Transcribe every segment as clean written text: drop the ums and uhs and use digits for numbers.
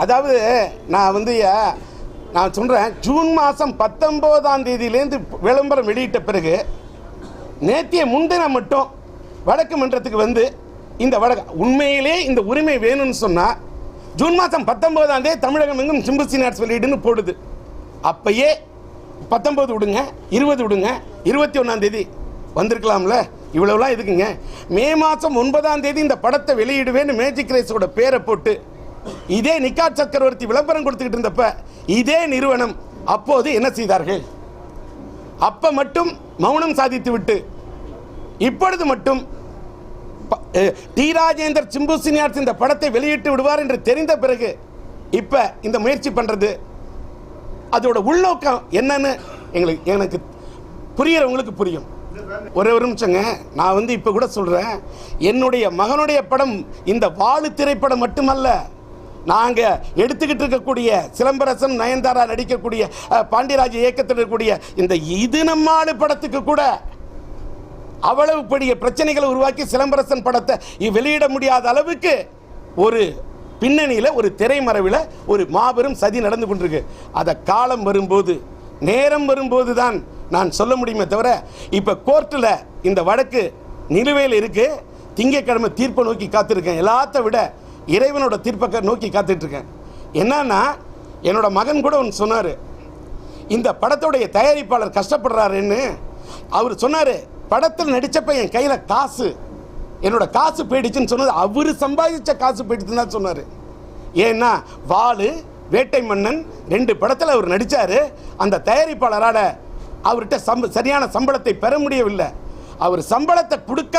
அதாவது நான் சொல்கிறேன், ஜூன் மாதம் 19ஆம் தேதியிலேருந்து விளம்பரம் வெளியிட்ட பிறகு நேற்றைய முன்தினம் மட்டும் வடக்கு மன்றத்துக்கு வந்து இந்த உண்மையிலே இந்த உரிமை வேணும்னு சொன்னால் ஜூன் மாதம் 19ஆம் தேதி தமிழகம் எங்கும் சிம்புசினியார்ஸ் வெளியீடுன்னு போடுது. அப்பயே 19 விடுங்க, 20 விடுங்க, 21ஆம் தேதி வந்திருக்கலாம்ல, இவ்வளவுலாம் எதுக்குங்க? மே மாதம் 9ஆம் தேதி இந்த படத்தை வெளியிடுவேன்னு மேஜிக் ரேஸோட பேரை போட்டு இதே நிக்காட் சக்கரவர்த்தி விளம்பரம் கொடுத்துக்கிட்டு இருந்தப்ப இதே நிறுவனம் அப்போது என்ன செய்தார்கள்? அப்ப மட்டும் மௌனம் சாதித்து விட்டு இப்பொழுது மட்டும் டி ராஜேந்தர் சிம்புசினியார்ஸ் இந்த படத்தை வெளியிட்டு விடுவார் என்று தெரிந்த பிறகு இப்ப இந்த முயற்சி பண்றது, அதோட உள்நோக்கம் என்னன்னு எனக்கு புரியறவங்களுக்கு புரியும். ஒரே ஒரு நிமிஷங்க, நான் இப்ப கூட சொல்றேன், என்னுடைய மகனுடைய படம் இந்த வாழு திரைப்படம் மட்டுமல்ல, நாங்க எடுத்துக்கிட்டு இருக்கக்கூடிய சிலம்பரசன் நயன்தாரா நடிக்கக்கூடிய பாண்டியராஜ் இயக்கத்தில் இருக்கக்கூடிய இந்த இது நம்மாடு படத்துக்கு கூட அவ்வளவு பெரிய பிரச்சனைகளை உருவாக்கி சிலம்பரசன் படத்தை வெளியிட முடியாத அளவுக்கு ஒரு பின்னணியில் ஒரு திரைமறைவில் ஒரு மாபெரும் சதி நடந்து கொண்டிருக்கு. அதை காலம் வரும்போது, நேரம் வரும்போது தான் நான் சொல்ல முடியுமே தவிர, இப்போ கோர்ட்டில் இந்த வழக்கு நிலுவையில் இருக்கு. திங்கட்கிழமை தீர்ப்பை நோக்கி காத்திருக்கேன். எல்லாத்த விட இறைவனோட தீர்ப்பை நோக்கி காத்துட்ருக்கேன். என்னன்னா, என்னோட மகன் கூட ஒன்று சொன்னார், இந்த படத்துடைய தயாரிப்பாளர் கஷ்டப்படுறாருன்னு. அவர் சொன்னார், படத்தில் நடித்தப்ப என் கையில் காசு, என்னோட காசு போயிடுச்சுன்னு சொன்னது அவர் சம்பாதிச்ச காசு போயிடுச்சுன்னு தான் சொன்னார். ஏன்னா வாலு, வேட்டை மன்னன் 2 படத்தில் அவர் நடித்தார். அந்த தயாரிப்பாளரால் அவர்கிட்ட சரியான சம்பளத்தை பெற முடியவில்லை. அவர் சம்பளத்தை கொடுக்க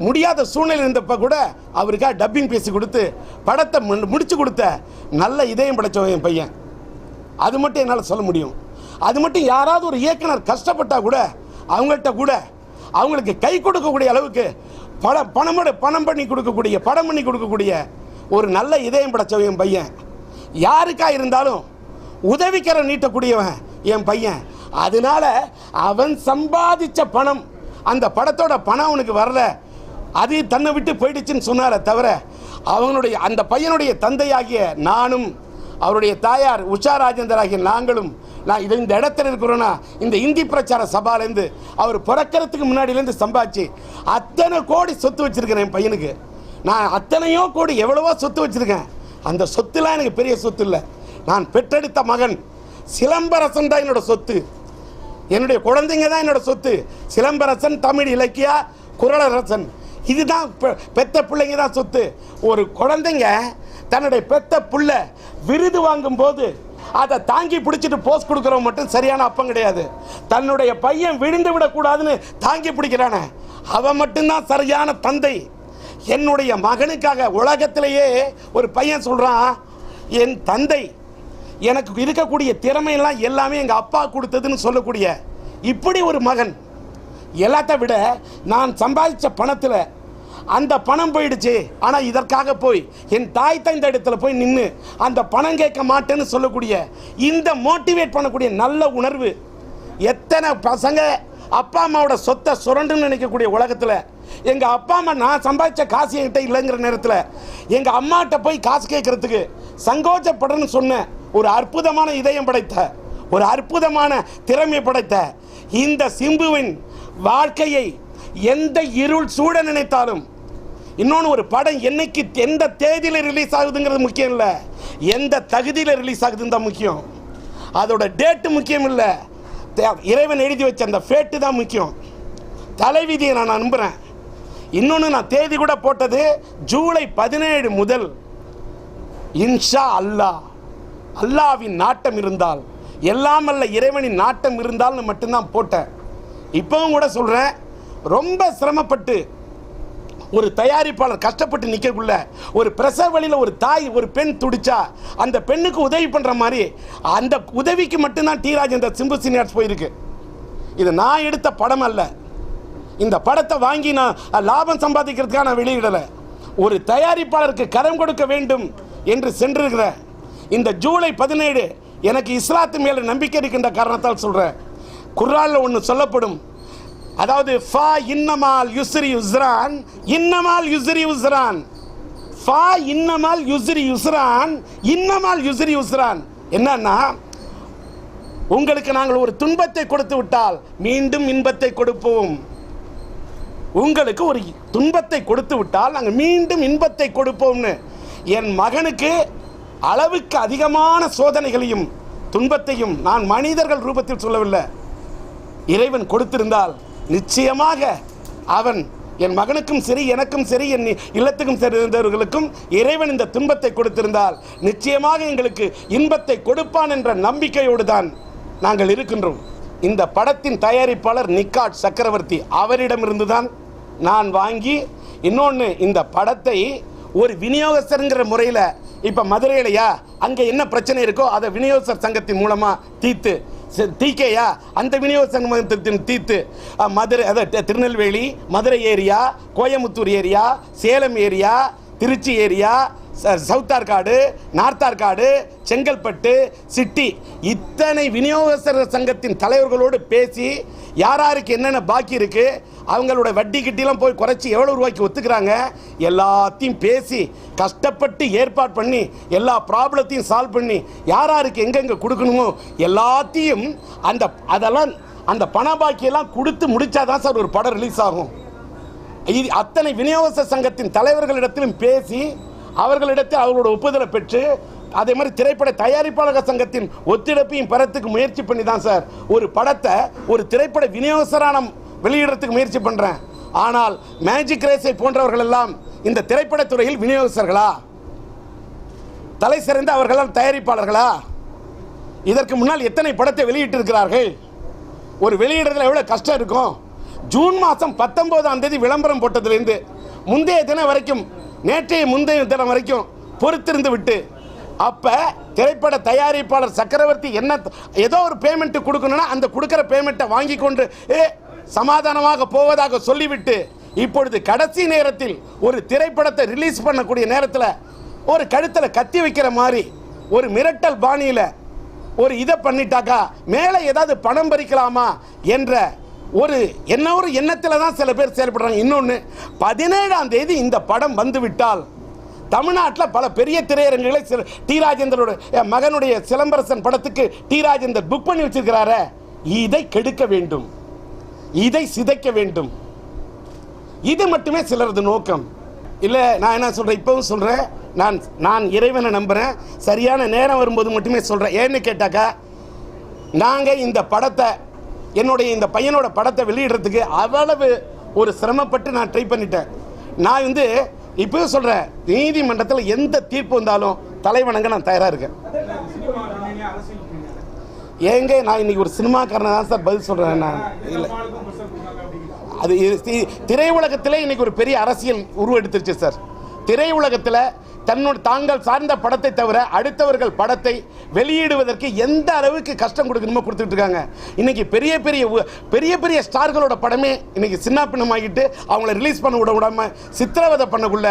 முடியாத சூழ்நிலை இருந்தப்ப கூட அவருக்காக டப்பிங் பேசி கொடுத்து படத்தை முடிச்சு கொடுத்த நல்ல இதயம் படைச்சவன் என் பையன். அது மட்டும் என்னால் சொல்ல முடியும். அது மட்டும் யாராவது ஒரு இயக்குனர் கஷ்டப்பட்டா கூட அவங்கள்ட்ட கூட அவங்களுக்கு கை கொடுக்கக்கூடிய அளவுக்கு பணம் பண்ணி கொடுக்கக்கூடிய, படம் பண்ணி கொடுக்கக்கூடிய ஒரு நல்ல இதயம் படைச்சவன் என் பையன். யாருக்கா இருந்தாலும் உதவிக்கரை நீட்டக்கூடியவன் என் பையன். அதனால அவன் சம்பாதிச்ச பணம், அந்த படத்தோட பணம் அவனுக்கு வரல, அது தன்னை விட்டு போயிடுச்சுன்னு சொன்னார தவிர, அவனுடைய அந்த பையனுடைய தந்தையாகிய நானும் அவருடைய தாயார் உஷா ராஜேந்தர் ஆகிய நாங்களும், நான் இந்த இடத்துல இருக்கிறோன்னா இந்த இந்தி பிரச்சார சபாலேருந்து அவர் பிறக்கிறதுக்கு முன்னாடியிலேருந்து சம்பாதிச்சு அத்தனை கோடி சொத்து வச்சிருக்கிறேன் என் பையனுக்கு. நான் அத்தனையோ கோடி எவ்வளவோ சொத்து வச்சிருக்கேன். அந்த சொத்துலாம் எனக்கு பெரிய சொத்து இல்லை. நான் பெற்றெடுத்த மகன் சிலம்பரசன் தான் என்னோட சொத்து. என்னுடைய குழந்தைங்க தான் என்னோட சொத்து. சிலம்பரசன், தமிழ் இலக்கியா, குரலரசன், இதுதான் பெத்த பிள்ளைங்க தான் சொத்து. ஒரு குழந்தைங்க தன்னுடைய பெத்த புள்ள விருது வாங்கும் போது அதை தாங்கி பிடிச்சிட்டு போஸ்ட் கொடுக்குறவங்க மட்டும் சரியான அப்பம் கிடையாது. தன்னுடைய பையன் விழுந்து விடக்கூடாதுன்னு தாங்கி பிடிக்கிறானே அவன் மட்டும்தான் சரியான தந்தை. என்னுடைய மகனுக்காக உலகத்திலேயே ஒரு பையன் சொல்றான், என் தந்தை எனக்கு இருக்கக்கூடிய திறமையெல்லாம் எல்லாமே எங்கள் அப்பா கொடுத்ததுன்னு சொல்லக்கூடிய இப்படி ஒரு மகன். எல்லாத்த விட நான் சம்பாதிச்ச பணத்தில் அந்த பணம் போயிடுச்சு, ஆனால் இதற்காக போய் என் தாய் தந்த இடத்துல போய் நின்று அந்த பணம் கேட்க மாட்டேன்னு சொல்லக்கூடிய இந்த மோட்டிவேட் பண்ணக்கூடிய நல்ல உணர்வு. எத்தனை பசங்க அப்பா அம்மாவோட சொத்தை சுரண்டுன்னு நினைக்கக்கூடிய உலகத்தில் எங்கள் அப்பா அம்மா நான் சம்பாதிச்ச காசு என்கிட்ட இல்லைங்கிற நேரத்தில் எங்கள் அம்மாட்ட போய் காசு கேட்கறதுக்கு சங்கோச்சப்படன்னு சொன்ன ஒரு அற்புதமான இதயம் படைத்த, ஒரு அற்புதமான திறமை படைத்த இந்த சிம்புவின் வாழ்க்கையை எந்த இருள் சூட நினைத்தாலும், இன்னொன்று ஒரு படம் என்னைக்கு எந்த தேதியில் ரிலீஸ் ஆகுதுங்கிறது முக்கியம் இல்லை, எந்த தகுதியில் ரிலீஸ் ஆகுதுன்னு தான் முக்கியம். அதோட டேட்டு முக்கியம் இல்லை, இறைவன் எழுதி வச்ச அந்த ஃபேட்டு தான் முக்கியம். தலைவிதியை நான் நம்புகிறேன். இன்னொன்று நான் தேதி கூட போட்டது ஜூலை 17 முதல் இன்ஷா அல்லாஹ், அல்லாவின் நாட்டம் இருந்தால், எல்லாம் அல்ல இறைவனின் நாட்டம் இருந்தால்னு மட்டும்தான் போட்டேன். இப்பவும் கூட சொல்கிறேன், ரொம்ப சிரமப்பட்டு ஒரு தயாரிப்பாளர் கஷ்டப்பட்டு நிற்கக்குள்ள ஒரு பிரசவ வழியில் ஒரு தாய் ஒரு பெண் துடிச்சா அந்த பெண்ணுக்கு உதவி பண்ணுற மாதிரி அந்த உதவிக்கு மட்டும்தான் டி ராஜேந்தர் சிம்புசினியார்ஸ் போயிருக்கு. இது நான் எடுத்த படம் அல்ல. இந்த படத்தை வாங்கி நான் லாபம் சம்பாதிக்கிறதுக்காக நான் வெளியிடலை. ஒரு தயாரிப்பாளருக்கு கரம் கொடுக்க வேண்டும் என்று சென்றிருக்கிற இந்த ஜூலை 17 எனக்கு இஸ்லாத்து மேலே நம்பிக்கை இருக்கின்ற காரணத்தால் சொல்கிறேன். குர்ஆனில் ஒன்று சொல்லப்படும், அதாவது ஃபா இன்னமால் யுஸ்ரி யுஸ்ரான், இன்னமால் யுஸ்ரி யுஸ்ரான், ஃபா இன்னமால் யுஸ்ரி யுஸ்ரான், இன்னமால் யுஸ்ரி யுஸ்ரான் என்னன்னா, உங்களுக்கு நாங்கள் ஒரு துன்பத்தை கொடுத்து விட்டால் மீண்டும் இன்பத்தை கொடுப்போம். உங்களுக்கு ஒரு துன்பத்தை கொடுத்து விட்டால் நாங்கள் மீண்டும் இன்பத்தை கொடுப்போம்னு என் மகனுக்கு அளவுக்கு அதிகமான சோதனைகளையும் துன்பத்தையும் நான் மனிதர்கள் ரூபத்தில் சொல்லவில்லை, இறைவன் கொடுத்திருந்தால் நிச்சயமாக அவன் என் மகனுக்கும் சரி எனக்கும் சரி என் இல்லத்துக்கும் சேர்ந்தவர்களுக்கும் இறைவன் இந்த துன்பத்தை கொடுத்திருந்தால் நிச்சயமாக எங்களுக்கு இன்பத்தை கொடுப்பான் என்ற நம்பிக்கையோடு தான் நாங்கள் இருக்கின்றோம். இந்த படத்தின் தயாரிப்பாளர் நிக்காட் சக்கரவர்த்தி அவரிடமிருந்து தான் நான் வாங்கி, இன்னொன்று இந்த படத்தை ஒரு விநியோகஸ்தருங்கிற முறையில் இப்போ மதுரையிலையா அங்கே என்ன பிரச்சனை இருக்கோ அதை விநியோகஸ்தர் சங்கத்தின் மூலமாக தீர்த்து, டிகேயா அந்த விநியோக சங்கத்தின் தீர்த்து மதுரை, அதாவது Tirunelveli, Madurai area, Coimbatore area, Salem area, Trichy area, south Arcot, north Arcot, Chengalpattu, city இத்தனை விநியோகஸ்தர் சங்கத்தின் தலைவர்களோடு பேசி யாராருக்கு என்னென்ன பாக்கி இருக்குது, அவங்களோட வட்டி கிட்டிலாம் போய் குறைச்சி எவ்வளோ ரூபாய்க்கு ஒத்துக்கிறாங்க எல்லாத்தையும் பேசி கஷ்டப்பட்டு ஏற்பாடு பண்ணி எல்லா ப்ராப்ளத்தையும் சால்வ் பண்ணி யாராருக்கு எங்கெங்கே கொடுக்கணுமோ எல்லாத்தையும் அதெல்லாம் அந்த பண பாக்கியெல்லாம் கொடுத்து முடிச்சாதான் சார் ஒரு படம் ரிலீஸ் ஆகும். இது அத்தனை விநியோகஸ்தர் சங்கத்தின் தலைவர்களிடத்திலும் பேசி அவர்களிடத்தில் அவர்களோட ஒப்புதலை பெற்று அதே மாதிரி திரைப்பட தயாரிப்பாளர் சங்கத்தின் ஒத்துழைப்பையும் பெறத்துக்கு முயற்சி பண்ணி தான் சார் ஒரு படத்தை ஒரு திரைப்பட விநியோகஸ்தரான வெளியிடறதுக்கு முயற்சி பண்ணுறேன். ஆனால் மேஜிக் ரேஸை போன்றவர்கள் எல்லாம் இந்த திரைப்படத்துறையில் விநியோகஸ்தர்களா, தலை சிறந்த அவர்களால் தயாரிப்பாளர்களா? இதற்கு முன்னால் எத்தனை படத்தை வெளியிட்டு இருக்கிறார்கள்? ஒரு வெளியிடத்தில் எவ்வளோ கஷ்டம் இருக்கும். ஜூன் மாதம் 19ஆம் தேதி விளம்பரம் போட்டதுலேருந்து முந்தைய தினம் வரைக்கும், நேற்றைய முந்தைய தினம் வரைக்கும் பொறுத்திருந்து விட்டு, அப்போ திரைப்பட தயாரிப்பாளர் சக்கரவர்த்தி என்ன ஏதோ ஒரு பேமெண்ட் கொடுக்கணும்னா அந்த கொடுக்குற பேமெண்ட்டை வாங்கி கொண்டு சமாதானமாக போவதாக சொல்லிவிட்டு, இப்பொழுது கடைசி நேரத்தில் ஒரு திரைப்படத்தை ரிலீஸ் பண்ணக்கூடிய நேரத்தில் ஒரு கழுத்தில் கத்தி வைக்கிற மாதிரி ஒரு மிரட்டல் பாணியில் ஒரு இதை பண்ணிட்டாக்கா மேலே ஏதாவது பணம் பறிக்கலாமா என்ற ஒரு எண்ணத்தில் தான் சில பேர் செயல்படுறாங்க. இன்னொன்று, 17ஆம் தேதி இந்த படம் வந்துவிட்டால் தமிழ்நாட்டில் பல பெரிய திரையரங்குகளை டி ராஜேந்தரோட மகனுடைய சிலம்பரசன் படத்துக்கு டி ராஜேந்தர் புக் பண்ணி வச்சிருக்கிறாரு. இதை கெடுக்க வேண்டும், இதை சிதைக்க வேண்டும், இது மட்டுமே சிலரது நோக்கம். இல்லை, நான் என்ன சொல்கிறேன், இப்போவும் சொல்கிறேன், நான் இறைவனை நம்புகிறேன், சரியான நேரம் வரும்போது மட்டுமே சொல்கிறேன். ஏன்னு கேட்டாக்கா, நாங்கள் இந்த படத்தை என்னுடைய இந்த பையனோட படத்தை வெளியிடுறதுக்கு அவ்வளவு ஒரு சிரமப்பட்டு நான் ட்ரை பண்ணிட்டேன். நான் இப்போவும் சொல்கிறேன், நீதிமன்றத்தில் எந்த தீர்ப்பு வந்தாலும் தலைவணங்க நான் தயாராக இருக்கேன். ஏங்க நான் இன்னைக்கு ஒரு சினிமாக்காரனை தான் சார் பதில் சொல்கிறேன். நான் இல்லை, அது திரையுலகத்தில் இன்னைக்கு ஒரு பெரிய அரசியல் உருவெடுத்துருச்சு சார். திரையுலகத்தில் தாங்கள் சார்ந்த படத்தை தவிர அடுத்தவர்கள் படத்தை வெளியிடுவதற்கு எந்த அளவுக்கு கஷ்டம் கொடுக்கணுமோ கொடுத்துட்டு இருக்காங்க. இன்னைக்கு பெரிய பெரிய ஸ்டார்களோட படமே இன்னைக்கு சின்ன பின்னமாகிட்டு அவங்கள ரிலீஸ் பண்ண விடாம சித்திரவதை பண்ணக்குள்ள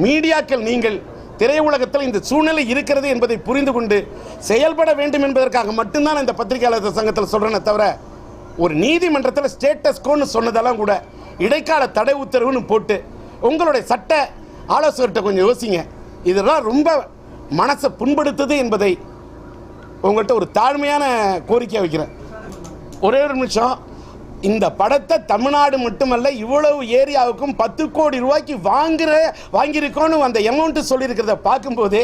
மீடியாக்கள் நீங்கள் திரையுலகத்தில் இந்த சூழ்நிலை இருக்கிறது என்பதை புரிந்து கொண்டு செயல்பட வேண்டும் என்பதற்காக மட்டும்தான் இந்த பத்திரிகையாளர் சங்கத்தில் சொல்கிறேனே தவிர, ஒரு நீதிமன்றத்தில் ஸ்டேட்டஸ் கோன்னு சொன்னதெல்லாம் கூட இடைக்கால தடை உத்தரவுன்னு போட்டு உங்களுடைய சட்ட ஆலோசகர்கிட்ட கொஞ்சம் யோசிங்க. இதெல்லாம் ரொம்ப மனசை புண்படுத்துது என்பதை உங்கள்கிட்ட ஒரு தாழ்மையான கோரிக்கை வைக்கிறேன். ஒரே ஒரு நிமிஷம், இந்த படத்தை தமிழ்நாடு மட்டுமல்ல இவ்வளவு ஏரியாவுக்கும் 10 கோடி ரூபாய்க்கு வாங்கியிருக்கோன்னு அந்த அமௌண்ட்டு சொல்லியிருக்கிறத பார்க்கும்போது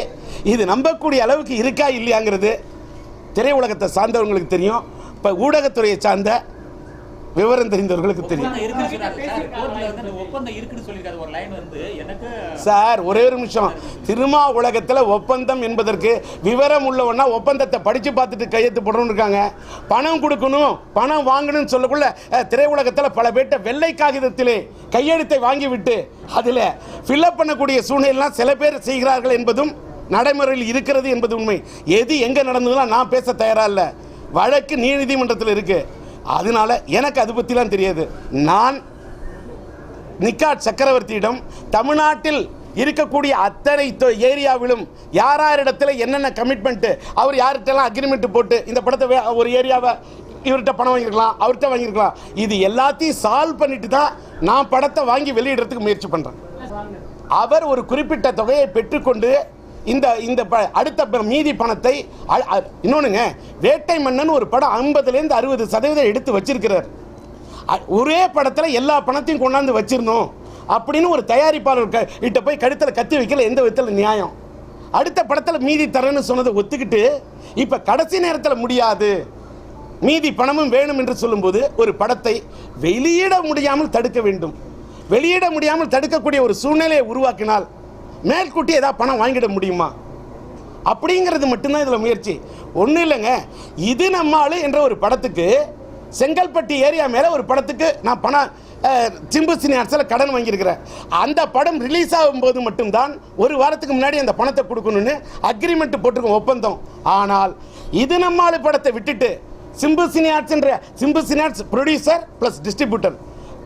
இது நம்பக்கூடிய அளவுக்கு இருக்கா இல்லையாங்கிறது திரையுலகத்தை சார்ந்தவங்களுக்கு தெரியும். இப்போ ஊடகத்துறையை சார்ந்த விவரம் தெரிந்தவர்களுக்கு தெரியும். சார் ஒரே ஒரு நிமிஷம், சினிமா உலகத்தில் ஒப்பந்தம் என்பதற்கு விவரம் உள்ளவனா ஒப்பந்தத்தை படித்து பார்த்துட்டு கையெழுத்து போடணும்னு இருக்காங்க. பணம் கொடுக்கணும், பணம் வாங்கணும்னு சொல்லக்குள்ள திரையுலகத்தில் பல பேர்ட்ட வெள்ளை காகிதத்திலே கையெழுத்தை வாங்கிவிட்டு அதில் ஃபில்அப் பண்ணக்கூடிய சூழ்நிலைலாம் சில பேர் செய்கிறார்கள் என்பதும் நடைமுறையில் இருக்கிறது என்பது உண்மை. எது எங்கே நடந்ததுலாம் நான் பேச தயாராக இல்லை. வழக்கு நீதிமன்றத்தில் இருக்குது. அதனால எனக்கு அது பற்றிலாம் தெரியாது. நான் நிக்காட் சக்கரவர்த்தியிடம் தமிழ்நாட்டில் இருக்கக்கூடிய அத்தனை ஏரியாவிலும் யாரிடத்தில் என்னென்ன கமிட்மெண்ட்டு, அவர் யார்கிட்டலாம் அக்ரிமெண்ட் போட்டு இந்த படத்தை ஒரு ஏரியாவை இவர்கிட்ட பணம் வாங்கியிருக்கலாம், அவர்கிட்ட வாங்கியிருக்கலாம், இது எல்லாத்தையும் சால்வ் பண்ணிட்டு தான் நான் படத்தை வாங்கி வெளியிடுறதுக்கு முயற்சி பண்ணுறேன். அவர் ஒரு குறிப்பிட்ட தொகையை பெற்றுக்கொண்டு இந்த இந்த அடுத்த மீதி பணத்தை இன்னொன்றுங்க, வேட்டை மன்னன் ஒரு படம் 50லேருந்து 60% எடுத்து வச்சிருக்கிறார். ஒரே படத்தில் எல்லா பணத்தையும் கொண்டாந்து வச்சிருந்தோம் அப்படின்னு ஒரு தயாரிப்பாளர் கிட்ட போய் கழுத்தில் கத்தி வைக்கல. எந்த விதத்தில் நியாயம்? அடுத்த படத்தில் மீதி தரேன்னு சொன்னதை ஒத்துக்கிட்டு இப்போ கடைசி நேரத்தில் முடியாது, மீதி பணமும் வேணும் என்று சொல்லும்போது ஒரு படத்தை வெளியிட முடியாமல் தடுக்க வேண்டும். வெளியிட முடியாமல் தடுக்கக்கூடிய ஒரு சூழ்நிலையை உருவாக்கினால் மேற்கூட்டி ஏதாவது பணம் வாங்கிட முடியுமா? அப்படிங்கிறது மட்டும்தான் இதில் முயற்சி. ஒன்றும் இல்லைங்க, இது நம்மால் என்ற ஒரு படத்துக்கு செங்கல்பட்டு ஏரியா மேலே ஒரு படத்துக்கு நான் பணம் சிம்பு சினியார்ஸில் கடன் வாங்கியிருக்கிறேன். அந்த படம் ரிலீஸ் ஆகும்போது மட்டும்தான் ஒரு வாரத்துக்கு முன்னாடி அந்த பணத்தை கொடுக்கணும்னு அக்ரிமெண்ட் போட்டிருக்கோம், ஒப்பந்தம். ஆனால் இது நம்மால் படத்தை விட்டுட்டு சிம்பு சினியார்ஸ் ப்ரொடியூசர் ப்ளஸ் டிஸ்ட்ரிபியூட்டர்,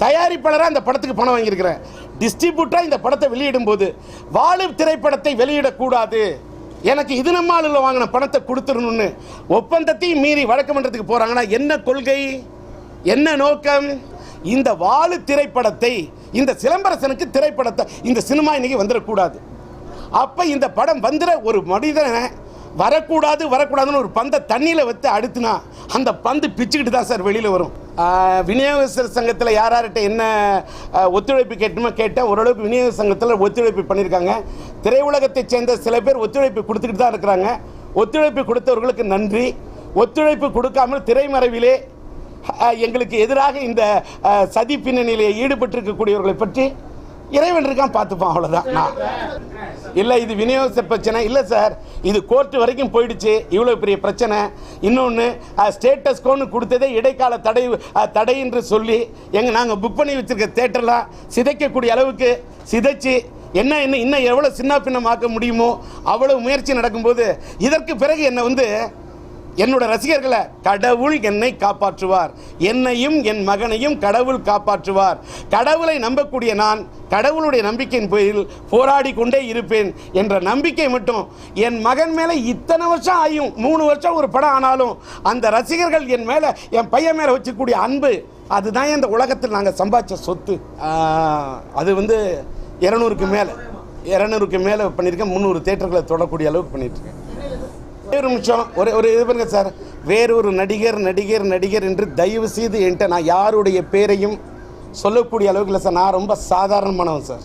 தயாரிப்பாளராக அந்த படத்துக்கு பணம் வாங்கியிருக்கிறேன். டிஸ்ட்ரிபியூட்டராக இந்த படத்தை வெளியிடும் போது வாழு திரைப்படத்தை வெளியிடக்கூடாது, எனக்கு இது நம்மால் வாங்கின பணத்தை கொடுத்துடணும்னு ஒப்பந்தத்தையும் மீறி வழக்கு மன்றத்துக்கு போகிறாங்கன்னா என்ன கொள்கை, என்ன நோக்கம்? இந்த வாழு திரைப்படத்தை, இந்த சிலம்பரசனுக்கு திரைப்படத்தை, இந்த சினிமா இன்னைக்கு வந்துடக்கூடாது. அப்போ இந்த படம் வந்துட ஒரு மனிதனை வரக்கூடாதுன்னு ஒரு பந்தை தண்ணியில் வைத்து அடுத்துனா அந்த பந்து பிச்சுக்கிட்டு தான் சார் வெளியில் வரும். விநியோகஸ்தர் சங்கத்தில் யார்கிட்ட என்ன ஒத்துழைப்பு கேட்டுமோ கேட்டால் ஓரளவுக்கு விநியோக சங்கத்தில் ஒத்துழைப்பு பண்ணியிருக்காங்க. திரையுலகத்தை சேர்ந்த சில பேர் ஒத்துழைப்பு கொடுத்துக்கிட்டு தான் இருக்கிறாங்க. ஒத்துழைப்பு கொடுத்தவர்களுக்கு நன்றி. ஒத்துழைப்பு கொடுக்காமல் திரைமறைவிலே எங்களுக்கு எதிராக இந்த சதி பின்னணியிலே ஈடுபட்டிருக்கக்கூடியவர்களை பற்றி இறைவன் இருக்கான் பார்த்துப்பான், அவ்வளோதான். இல்லை இது விநியோக பிரச்சனை இல்லை சார், இது கோர்ட்டு வரைக்கும் போயிடுச்சு. இவ்வளோ பெரிய பிரச்சனை. இன்னொன்று ஸ்டேட்டஸ் கோன்னு கொடுத்ததே இடைக்கால தடை என்று சொல்லி நாங்கள் புக் பண்ணி வச்சுருக்க தேட்டர்லாம் சிதைக்கக்கூடிய அளவுக்கு சிதைச்சு இன்னும் எவ்வளோ சின்ன பின்னமாக்க முடியுமோ அவ்வளோ முயற்சி நடக்கும்போது இதற்கு பிறகு என்னை என்னோட ரசிகர்களை கடவுள் என்னை காப்பாற்றுவார், என்னையும் என் மகனையும் கடவுள் காப்பாற்றுவார். கடவுளை நம்பக்கூடிய நான் கடவுளுடைய நம்பிக்கையின் பேரில் போராடி கொண்டே இருப்பேன் என்ற நம்பிக்கை மட்டும் என் மகன் மேலே இத்தனை வருஷம் ஆயும் 3 வருஷம் ஒரு படம் ஆனாலும் அந்த ரசிகர்கள் என் மேலே, என் பையன் மேலே வச்சுக்கூடிய அன்பு, அதுதான் இந்த உலகத்தில் நாங்கள் சம்பாதிச்ச சொத்து. அது 200க்கு மேலே பண்ணியிருக்கேன். 300 தேட்டர்களை தொடக்கூடிய அளவுக்கு பண்ணிட்டுருக்கேன். ஒரு நிமிஷம் ஒரு இது பண்ணுங்க சார். வேறொரு நடிகர் என்று தயவு செய்து என்கிட்ட நான் யாருடைய பேரையும் சொல்லக்கூடிய அளவுக்கு இல்லை சார். நான் ரொம்ப சாதாரணமானவன் சார்.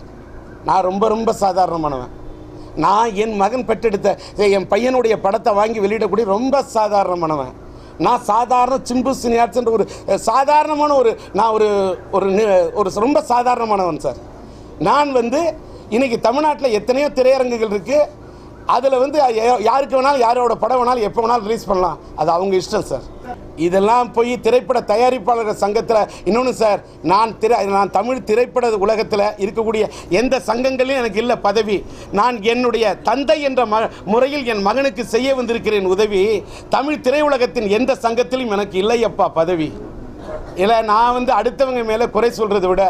நான் ரொம்ப சாதாரணமானவன். நான் என் மகன் பெற்றெடுத்த என் பையனுடைய படத்தை வாங்கி வெளியிடக்கூடிய ரொம்ப சாதாரணமானவன். நான் சாதாரண சிம்பு சினியார்ஸ் என்ற ஒரு சாதாரணமான நான் ஒரு ரொம்ப சாதாரணமானவன் சார். நான் இன்னைக்கு தமிழ்நாட்டில் எத்தனையோ திரையரங்குகள் இருக்குது. அதில் யாருக்கு வேணாலும் யாரோட படம் வேணாலும் எப்போ வேணாலும் ரிலீஸ் பண்ணலாம், அது அவங்க இஷ்டம் சார். இதெல்லாம் போய் திரைப்பட தயாரிப்பாளர்கள் சங்கத்தில் இன்னொன்று சார், நான் தமிழ் திரைப்பட உலகத்தில் இருக்கக்கூடிய எந்த சங்கங்களையும் எனக்கு இல்லை பதவி. நான் என்னுடைய தந்தை என்ற முறையில் என் மகனுக்கு செய்ய வந்திருக்கிறேன் உதவி. தமிழ் திரையுலகத்தின் எந்த சங்கத்திலும் எனக்கு இல்லையப்பா பதவி. இல்லை நான் அடுத்தவங்க மேலே குறை சொல்கிறத விட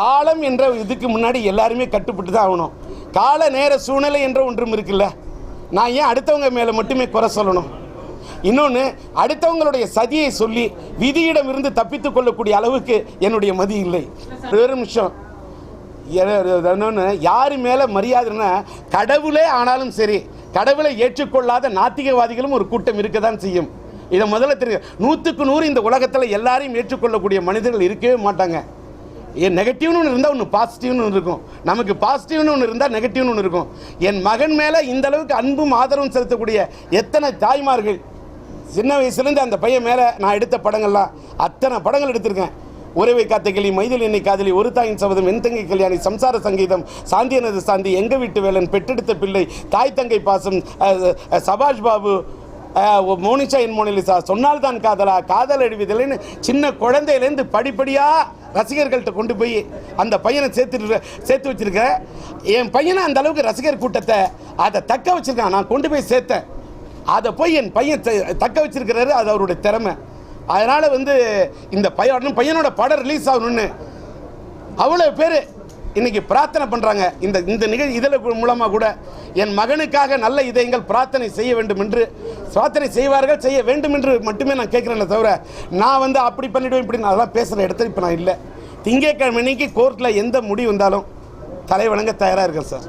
காலம் என்ற இதுக்கு முன்னாடி எல்லாருமே கட்டுப்பட்டு தான் ஆகணும். கால நேர சூழ்நிலை என்ற ஒன்றும் இருக்குல்ல. நான் ஏன் அடுத்தவங்க மேலே மட்டுமே குறை சொல்லணும்? இன்னொன்று, அடுத்தவங்களுடைய சதியை சொல்லி விதியிடம் இருந்து தப்பித்து கொள்ளக்கூடிய அளவுக்கு என்னுடைய மதி இல்லை. ஒரு நிமிஷம், யார் மேலே மரியாதைன்னா கடவுளே ஆனாலும் சரி, கடவுளை ஏற்றுக்கொள்ளாத நாத்திகவாதிகளும் ஒரு கூட்டம் இருக்க தான் செய்யும். இதை முதல்ல தெரியும். 100க்கு 100 இந்த உலகத்தில் எல்லாரையும் ஏற்றுக்கொள்ளக்கூடிய மனிதர்கள் இருக்கவே மாட்டாங்க. நெகட்டிவ்னு ஒன்று இருந்தால் ஒன்று பாசிட்டிவ்னு ஒன்று இருக்கும். நமக்கு பாசிட்டிவ்னு ஒன்று இருந்தால் நெகட்டிவ்னு ஒன்று இருக்கும். என் மகன் மேலே இந்த அளவுக்கு அன்பும் ஆதரவும் செலுத்தக்கூடிய எத்தனை தாய்மார்கள், சின்ன வயசுலேருந்து அந்த பையன் மேலே நான் எடுத்த படங்கள்லாம் அத்தனை படங்கள் எடுத்திருக்கேன். உறவை காத்த கிளி, மைதில் என்னை காதலி, ஒரு தாயின் சபதம், என் தங்கை கல்யாணி, சம்சார சங்கீதம், சாந்தியனது சாந்தி, எங்க வீட்டு வேலன், பெற்றெடுத்த பிள்ளை, தாய் தங்கை பாசம், சபாஷ் பாபு, மோனிஷா என் மோனிலிசா, சொன்னால் தான் காதலா, காதல் அழிவிதல்னு சின்ன குழந்தையிலேருந்து படிப்படியாக ரசிகர்கள்ட்ட கொண்டு போய் அந்த பையனை சேர்த்து வச்சிருக்கேன். என் பையனை அந்த அளவுக்கு ரசிகர் கூட்டத்தை அதை தக்க வச்சிருக்கேன். நான் கொண்டு போய் சேர்த்தேன். அதை போய் என் பையன் தக்க வச்சிருக்கிறாரு. அது அவருடைய திறமை. அதனால் இந்த பையனோட படம் ரிலீஸ் ஆகணும்னு அவ்வளோ பேர் இன்னைக்கு பிரார்த்தனை பண்ணுறாங்க. இந்த நிகழ்ச்சி இதில் மூலமாக கூட என் மகனுக்காக நல்ல இதயங்கள் பிரார்த்தனை செய்ய வேண்டும் என்று, பிரார்த்தனை செய்வார்கள், செய்ய வேண்டும் என்று மட்டுமே நான் கேட்குறேன். தவிர நான் அப்படி பண்ணிவிடுவேன் இப்படி நான் அதெல்லாம் பேசுகிற இடத்துல இப்போ நான் இல்லை. திங்கட்கிழமை அன்னைக்கு கோர்ட்டில் எந்த முடிவு வந்தாலும் தலை வணங்க தயாராக இருக்கேன் சார்.